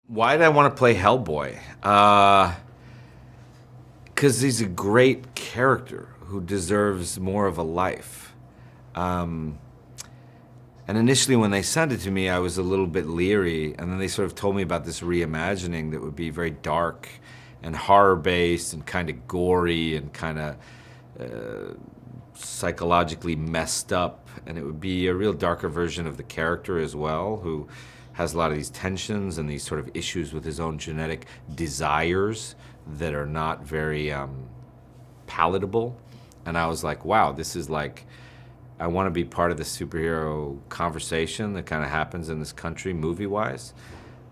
Why did I want to play Hellboy? Because he's a great character who deserves more of a life. Um, and initially, when they sent it to me, I was a little bit leery. And then they sort of told me about this reimagining that would be very dark and horror-based and kind of gory and kind of psychologically messed up. And it would be a real darker version of the character as well, who has a lot of these tensions and these sort of issues with his own genetic desires that are not very palatable. And I was like, wow, this is like, I want to be part of the superhero conversation that kind of happens in this country movie-wise,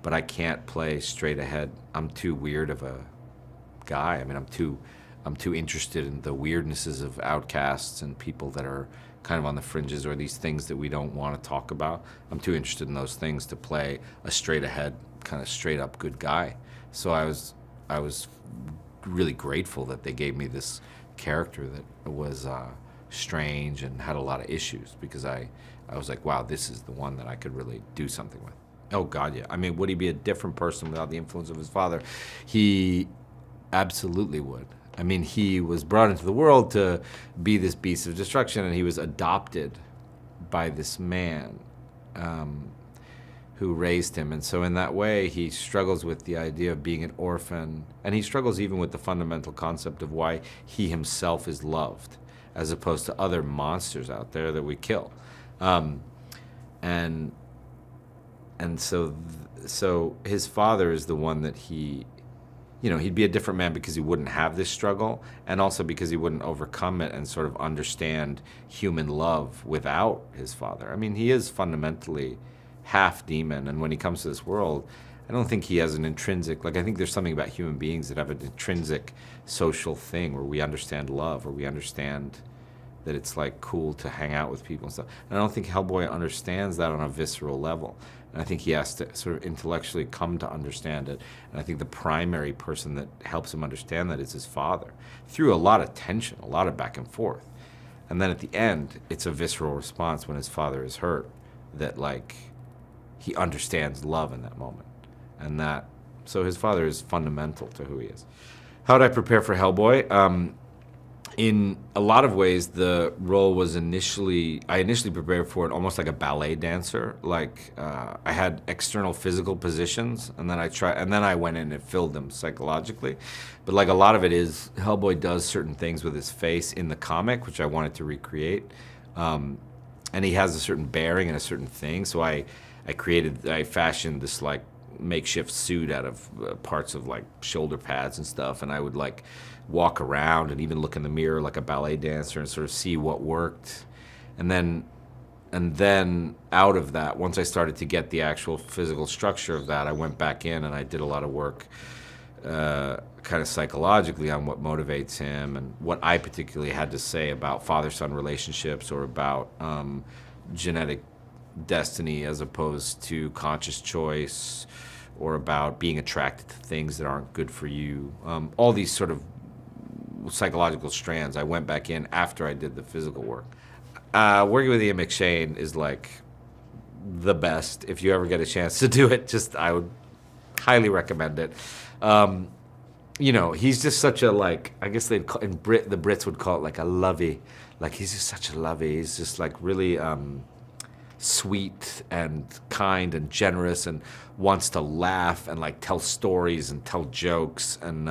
but I can't play straight ahead. I'm too weird of a guy. I mean, I'm too interested in the weirdnesses of outcasts and people that are kind of on the fringes, or these things that we don't want to talk about. I'm too interested in those things to play a straight ahead, kind of straight up good guy. So I was really grateful that they gave me this character that was strange and had a lot of issues, because I was like, wow, this is the one that I could really do something with. Oh God, yeah. I mean, would he be a different person without the influence of his father? He absolutely would. I mean, he was brought into the world to be this beast of destruction, and he was adopted by this man who raised him. And so in that way, he struggles with the idea of being an orphan, and he struggles even with the fundamental concept of why he himself is loved, as opposed to other monsters out there that we kill. And so his father is the one that he'd be a different man because he wouldn't have this struggle, and also because he wouldn't overcome it and sort of understand human love without his father. I mean, he is fundamentally half demon, and when he comes to this world, I don't think he has an intrinsic, like, I think there's something about human beings that have an intrinsic social thing where we understand love, or we understand that it's like cool to hang out with people and stuff. And I don't think Hellboy understands that on a visceral level. And I think he has to sort of intellectually come to understand it. And I think the primary person that helps him understand that is his father, through a lot of tension, a lot of back and forth. And then at the end, it's a visceral response when his father is hurt, that like he understands love in that moment. And that, so his father is fundamental to who he is. How did I prepare for Hellboy? In a lot of ways, the role was I initially prepared for it almost like a ballet dancer. Like I had external physical positions, and then I went in and filled them psychologically. But like a lot of it is, Hellboy does certain things with his face in the comic, which I wanted to recreate. And he has a certain bearing and a certain thing. So I fashioned this like makeshift suit out of parts of like shoulder pads and stuff, and I would like walk around and even look in the mirror like a ballet dancer and sort of see what worked. And then out of that, once I started to get the actual physical structure of that, I went back in and I did a lot of work kind of psychologically on what motivates him and what I particularly had to say about father-son relationships, or about genetic destiny as opposed to conscious choice, or about being attracted to things that aren't good for you. All these sort of psychological strands, I went back in after I did the physical work. Working with Ian Mcshane is like the best. If you ever get a chance to do it, I would highly recommend it. He's just such a, like, I guess the Brits would call it like a lovey. Like, he's just such a lovey. He's just like really sweet and kind and generous, and wants to laugh and like tell stories and tell jokes, and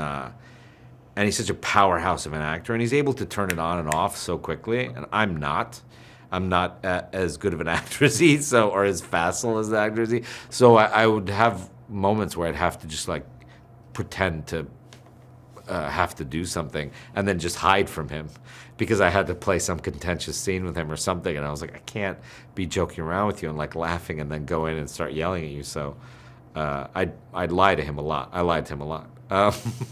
he's such a powerhouse of an actor, and he's able to turn it on and off so quickly. And I'm not as good of an actor as he, or as facile as an actor as he. So I would have moments where I'd have to just like pretend to have to do something and then just hide from him, because I had to play some contentious scene with him or something, and I was like, I can't be joking around with you and like laughing and then go in and start yelling at you. So I'd lie to him a lot. I lied to him a lot.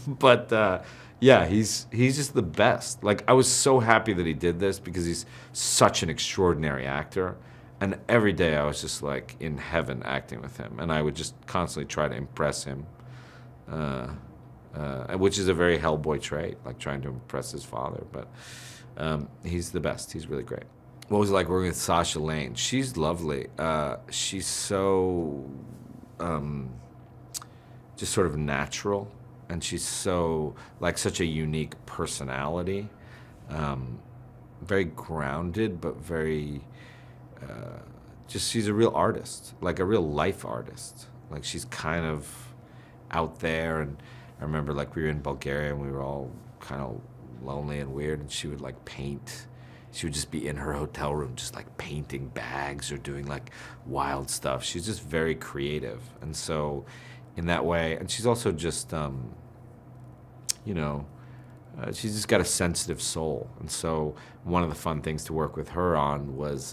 But yeah, he's just the best. Like, I was so happy that he did this, because he's such an extraordinary actor, and every day I was just like in heaven acting with him, and I would just constantly try to impress him. Which is a very Hellboy trait, like trying to impress his father. But he's the best. He's really great. What was it like working with Sasha Lane? She's lovely. She's so just sort of natural, and she's so like such a unique personality, very grounded, but very just she's a real artist, like a real life artist. Like she's kind of out there, and I remember like we were in Bulgaria and we were all kind of lonely and weird, and she would like paint. She would just be in her hotel room just like painting bags or doing like wild stuff. She's just very creative. And so in that way, and she's also just, you know, she's just got a sensitive soul. And so one of the fun things to work with her on was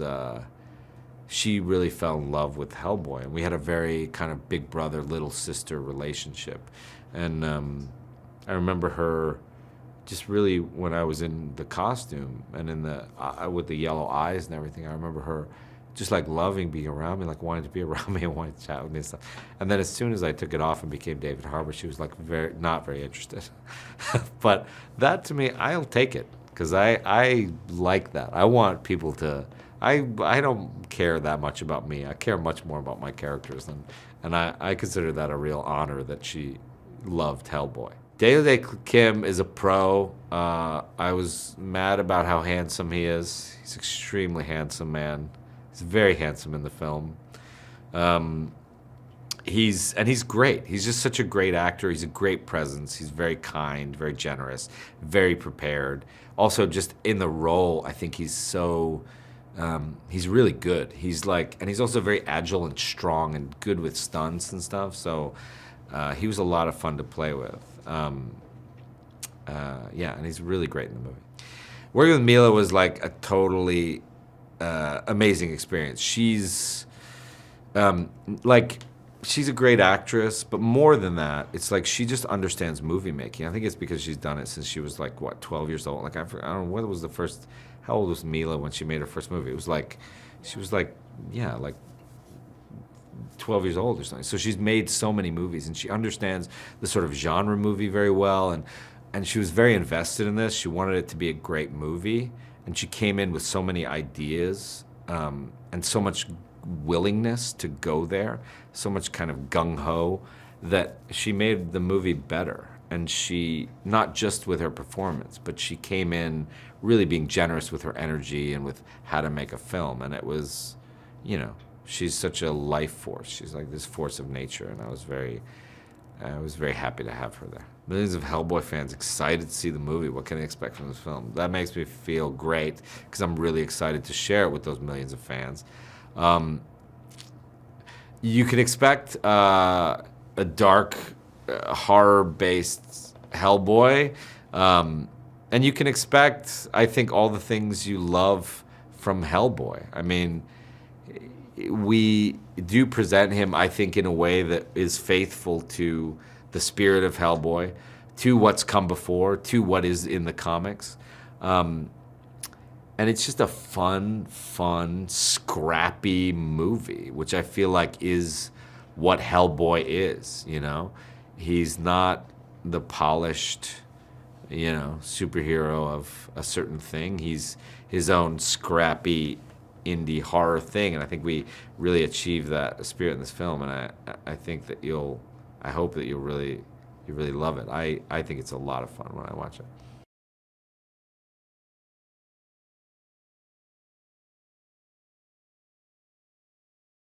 she really fell in love with Hellboy. And we had a very kind of big brother, little sister relationship. And I remember her just really when I was in the costume and in the with the yellow eyes and everything, I remember her just like loving being around me, like wanting to be around me and wanting to chat with me and stuff. And then as soon as I took it off and became David Harbour, she was like not very interested. But that to me, I'll take it because I like that. I want people to. I don't care that much about me. I care much more about my characters, and I consider that a real honor that she loved Hellboy. Dae Kim is a pro. I was mad about how handsome he is. He's an extremely handsome man. He's very handsome in the film. He's great. He's just such a great actor. He's a great presence. He's very kind, very generous, very prepared. Also, just in the role, I think he's so. He's really good. He's also very agile and strong and good with stunts and stuff. So he was a lot of fun to play with. Yeah, and he's really great in the movie. Working with Mila was like a totally amazing experience. She's she's a great actress, but more than that, it's like she just understands movie making. I think it's because she's done it since she was like 12 years old. Like I don't know what was the first. How old was Mila when she made her first movie? It was like she was like 12 years old or something. So she's made so many movies, and she understands the sort of genre movie very well, and she was very invested in this. She wanted it to be a great movie, and she came in with so many ideas and so much willingness to go there, so much kind of gung-ho, that she made the movie better. And she, not just with her performance, but she came in really being generous with her energy and with how to make a film. And it was, she's such a life force. She's like this force of nature, and I was very happy to have her there. Millions of Hellboy fans excited to see the movie. What can they expect from this film? That makes me feel great because I'm really excited to share it with those millions of fans. You can expect a dark, horror-based Hellboy, and you can expect, I think, all the things you love from Hellboy. I mean, we do present him, I think, in a way that is faithful to the spirit of Hellboy, to what's come before, to what is in the comics. And it's just a fun, scrappy movie, which I feel like is what Hellboy is, He's not the polished, superhero of a certain thing. He's his own scrappy indie horror thing, and I think we really achieve that spirit in this film, and I think that I hope that you really love it. I think it's a lot of fun when I watch it.